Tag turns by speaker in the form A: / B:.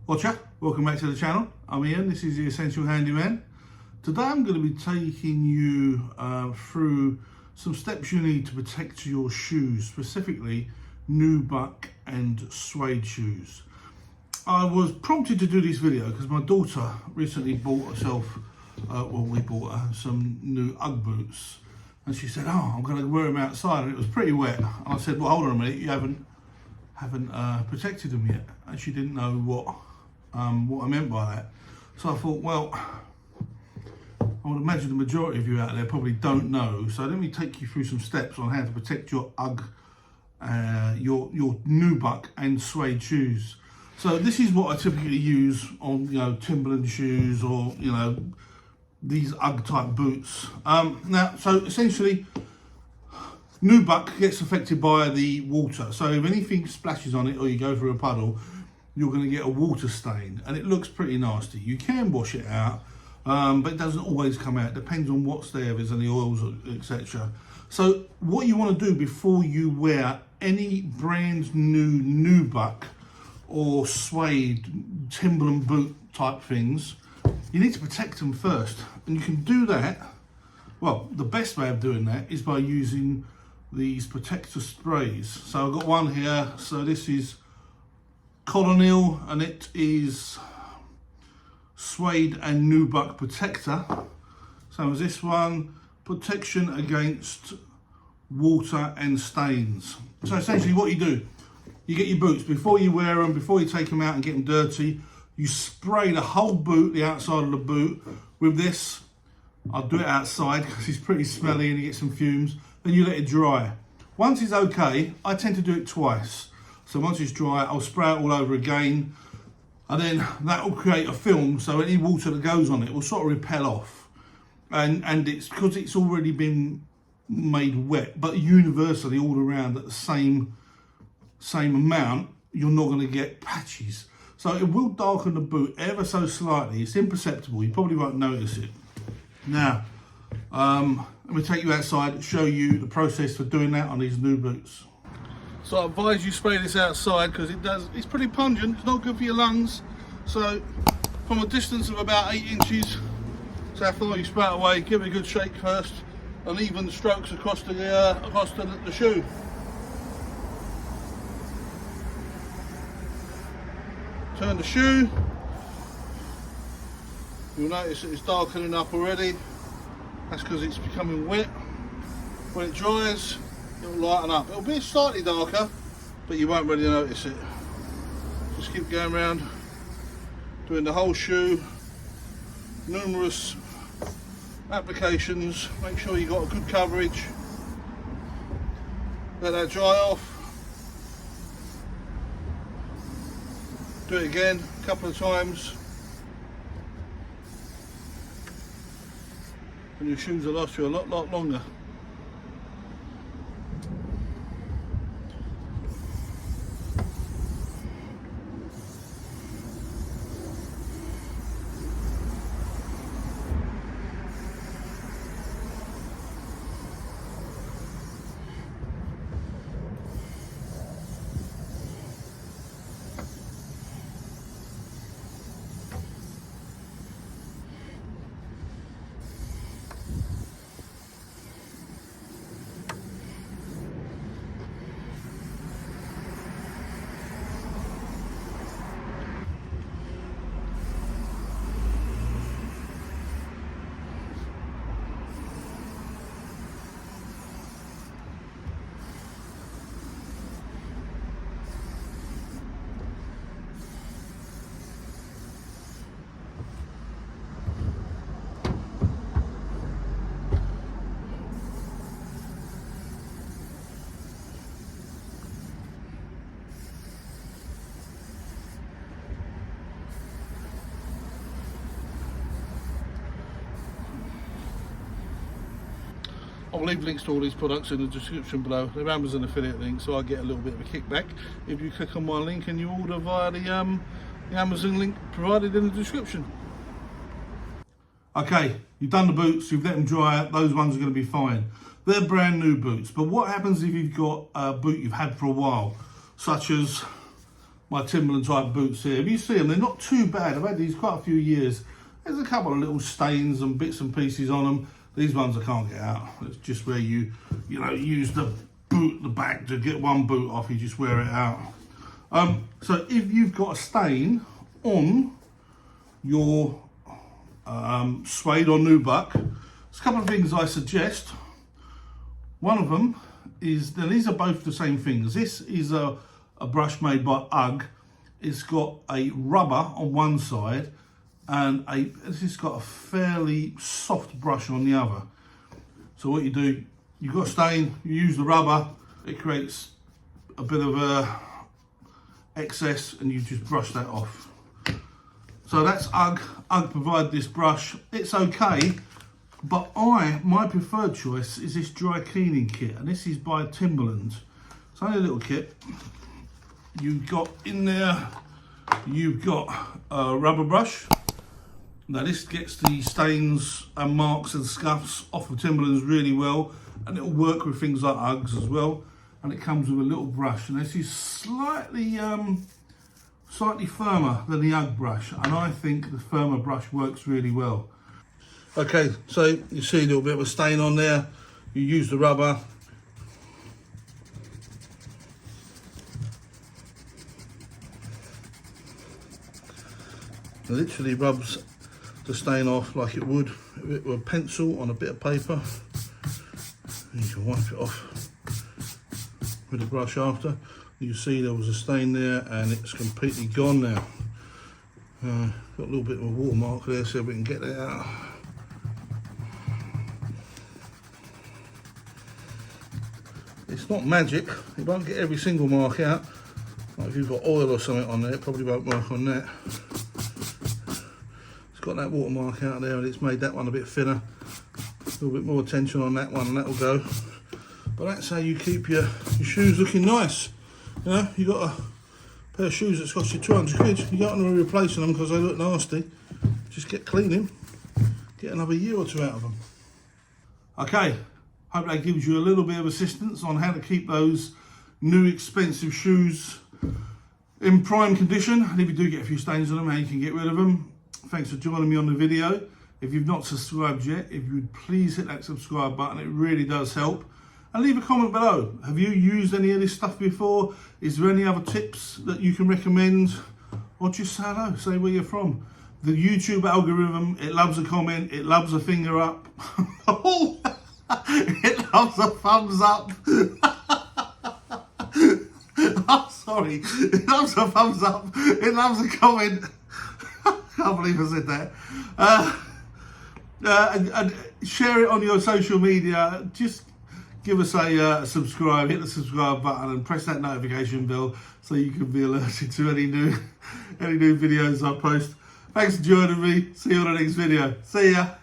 A: Watcher, welcome back to the channel. I'm Ian, this is the Essential Handyman. Today I'm going to be taking you through some steps you need to protect your shoes, specifically Nubuck and Suede shoes. I was prompted to do this video because my daughter recently bought herself, we bought her some new Ugg boots, and she said, "Oh, I'm going to wear them outside," and it was pretty wet. And I said, "Well, hold on a minute, you haven't protected them yet," and she didn't know what I meant by that. So I thought, well, I would imagine the majority of you out there probably don't know. So let me take you through some steps on how to protect your Ugg, your Nubuck and Suede shoes. So this is what I typically use on, Timberland shoes or, these Ugg type boots. Now, so essentially, Nubuck gets affected by the water. So if anything splashes on it or you go through a puddle, you're going to get a water stain, and it looks pretty nasty. You can wash it out, but it doesn't always come out. It depends on what's there, if there's any oils, etc. So what you want to do before you wear any brand new Nubuck or Suede Timberland boot type things, you need to protect them first. And you can do that, well, the best way of doing that is by using these protector sprays. So I've got one here, so this is Colonial, and it is Suede and Nubuck protector. So as this one, protection against water and stains. So essentially what you do, you get your boots, before you wear them, before you take them out and get them dirty, you spray the whole boot, the outside of the boot, with this. I'll do it outside because it's pretty smelly and you get some fumes. Then you let it dry. Once it's okay, I tend to do it twice. So once it's dry, I'll spray it all over again, and then that will create a film, so any water that goes on it will sort of repel off. And it's because it's already been made wet, but universally all around at the same amount, you're not going to get patches. So it will darken the boot ever so slightly. It's imperceptible, you probably won't notice it. Now, let me take you outside and show you the process for doing that on these new boots. So I advise you spray this outside because it's pretty pungent, it's not good for your lungs. So from a distance of about 8 inches, so after you spray it away, give it a good shake first, and even strokes across the shoe. Turn the shoe, you'll notice that it's darkening up already. That's because it's becoming wet. When it dries, it'll lighten up. It'll be slightly darker, but you won't really notice it. Just keep going around, doing the whole shoe, numerous applications. Make sure you've got a good coverage. Let that dry off. Do it again a couple of times. And your shoes will last you a lot longer. I'll leave links to all these products in the description below. They're Amazon affiliate links, so I get a little bit of a kickback if you click on my link and you order via the Amazon link provided in the description. Okay, you've done the boots, you've let them dry out, those ones are going to be fine. They're brand new boots, but what happens if you've got a boot you've had for a while, such as my Timberland type boots here. If you see them, they're not too bad. I've had these quite a few years. There's a couple of little stains and bits and pieces on them. These ones I can't get out. It's just where you use the boot, the back to get one boot off, you just wear it out. So if you've got a stain on your Suede or Nubuck, there's a couple of things I suggest. One of them is, now these are both the same things. This is a brush made by Uggs. It's got a rubber on one side and this has got a fairly soft brush on the other. So what you do, you've got a stain, you use the rubber, it creates a bit of excess and you just brush that off. So that's Uggs. Uggs provide this brush. It's okay, but my preferred choice is this dry cleaning kit, and this is by Timberland. It's only a little kit. You've got in there, you've got a rubber brush. Now this gets the stains and marks and scuffs off of Timberlands really well, and it'll work with things like Uggs as well. And it comes with a little brush, and this is slightly firmer than the Uggs brush, and I think the firmer brush works really well. Okay, so you see a little bit of a stain on there. You use the rubber. It literally rubs the stain off like it would if it were a pencil on a bit of paper. And you can wipe it off with the brush after. You see there was a stain there and it's completely gone now. Got a little bit of a watermark there, so we can get that out. It's not magic, it won't get every single mark out. Like if you've got oil or something on there, it probably won't work on that. It's got that watermark out there and it's made that one a bit thinner. A little bit more attention on that one and that'll go. But that's how you keep your shoes looking nice. You know, you got a pair of shoes that's cost you 200 quid. You don't want to be replacing them because they look nasty. Just get cleaning, get another year or two out of them. Okay, hope that gives you a little bit of assistance on how to keep those new expensive shoes in prime condition. And if you do get a few stains on them, how you can get rid of them. Thanks for joining me on the video. If you've not subscribed yet, if you would please hit that subscribe button, it really does help. And leave a comment below. Have you used any of this stuff before? Is there any other tips that you can recommend? Or just say hello, say where you're from. The YouTube algorithm, it loves a comment, it loves a finger up. It loves a thumbs up. I'm sorry, it loves a thumbs up, it loves a comment. I can't believe I said that. And share it on your social media. Just give us a subscribe, hit the subscribe button and press that notification bell so you can be alerted to any new videos I post. Thanks for joining me. See you on the next video. See ya.